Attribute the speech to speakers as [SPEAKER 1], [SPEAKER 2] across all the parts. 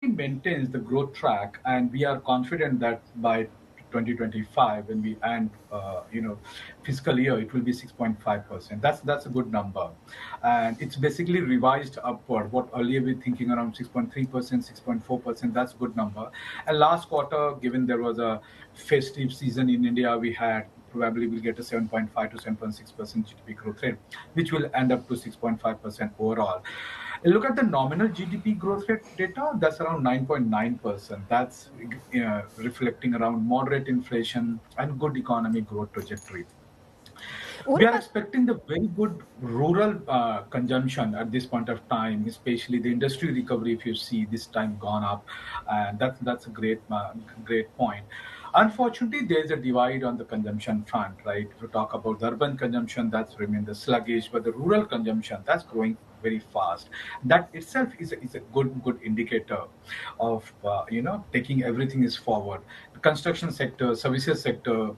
[SPEAKER 1] maintains the growth track, and we are confident that by 2025, when we end, fiscal year, it will be 6.5%. That's a good number, and it's basically revised upward. What earlier we were thinking around 6.3%, 6.4%. That's a good number. And last quarter, given there was a festive season in India, we had probably will get a 7.5 to 7.6% GDP growth rate, which will end up to 6.5% overall. Look at the nominal GDP growth rate data, that's around 9.9%. That's reflecting around moderate inflation and good economic growth trajectory.
[SPEAKER 2] What
[SPEAKER 1] We are
[SPEAKER 2] about
[SPEAKER 1] expecting the very good rural consumption at this point of time, especially the industry recovery. If you see this time gone up, and that's a great point. Unfortunately, there is a divide on the consumption front, right? If you talk about the urban consumption, that's remained the sluggish, but the rural consumption, that's growing very fast. That itself is a good indicator of taking everything is forward. The construction sector, services sector,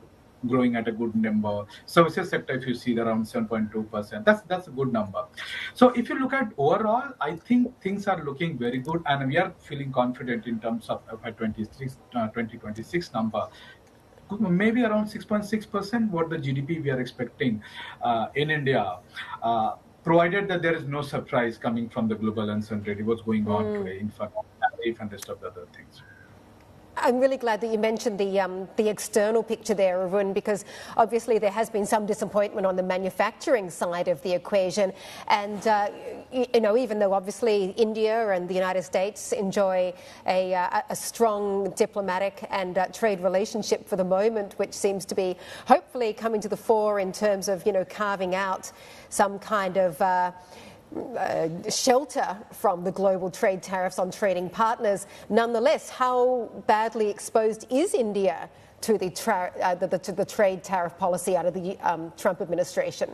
[SPEAKER 1] growing at a good number. Services sector, if you see around 7.2%, that's a good number. So if you look at overall, I think things are looking very good, and we are feeling confident in terms of FY26, 2026 number. Maybe around 6.6%, what the GDP we are expecting in India. Provided that there is no surprise coming from the global uncertainty, what's going on today, in fact, tariff and rest of the other things.
[SPEAKER 2] I'm really glad that you mentioned the external picture there, Arun, because obviously there has been some disappointment on the manufacturing side of the equation. And, even though obviously India and the United States enjoy a strong diplomatic and trade relationship for the moment, which seems to be hopefully coming to the fore in terms of, carving out some kind of shelter from the global trade tariffs on trading partners. Nonetheless, how badly exposed is India to the trade tariff policy out of the Trump administration?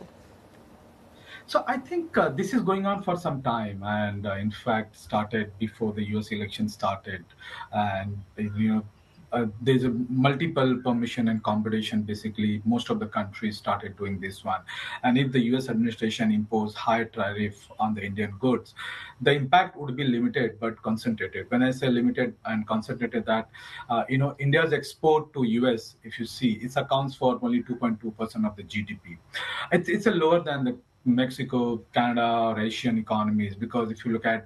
[SPEAKER 1] So I think this is going on for some time, and in fact started before the U.S. election started, and there's a multiple permission and competition. Basically, most of the countries started doing this one, and if the U.S. administration imposed higher tariff on the Indian goods, the impact would be limited but concentrated. When I say limited and concentrated, that India's export to U.S., if you see, it accounts for only 2.2% of the GDP. It's a lower than the Mexico, Canada, or Asian economies, because if you look at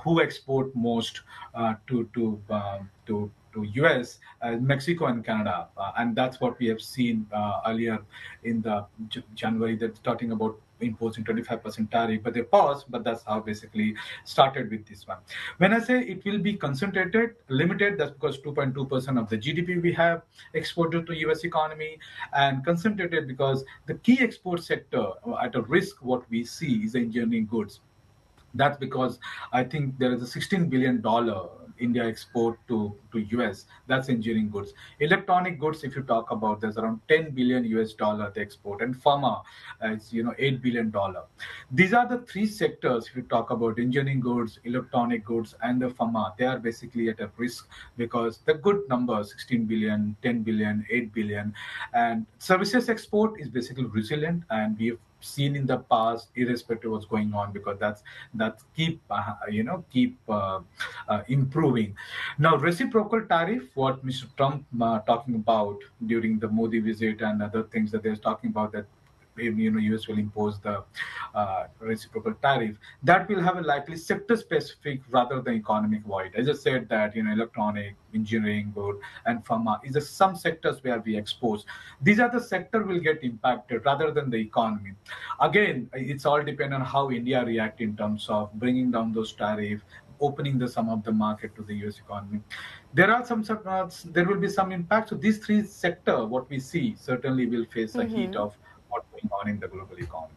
[SPEAKER 1] who export most to US, Mexico and Canada, and that's what we have seen earlier in the January. They're talking about imposing 25% tariff, but they paused. But that's how basically started with this one. When I say it will be concentrated, limited, that's because 2.2% of the GDP we have exported to US economy, and concentrated because the key export sector at a risk what we see is engineering goods. That's because I think there is a $16 billion India export to US. That's engineering goods. Electronic goods, if you talk about, there's around 10 billion US dollar they export, and pharma, it's $8 billion. These are the three sectors. If you talk about engineering goods, electronic goods, and the pharma, they are basically at a risk because the good numbers, 16 billion, 10 billion, 8 billion, and services export is basically resilient, and we've seen in the past, irrespective of what's going on, because that's keep improving. Now, reciprocal tariff, what Mr. Trump talking about during the Modi visit and other things that they're talking about, that US will impose the reciprocal tariff, that will have a likely sector specific rather than economic wide. As I said, that electronic, engineering, good, and pharma is some sectors where we expose. These are the sector will get impacted rather than the economy. Again, it's all depend on how India react in terms of bringing down those tariffs, opening some of the market to the US economy. There are there will be some impact. So these three sector, what we see, certainly will face a heat of what's going on in the global economy.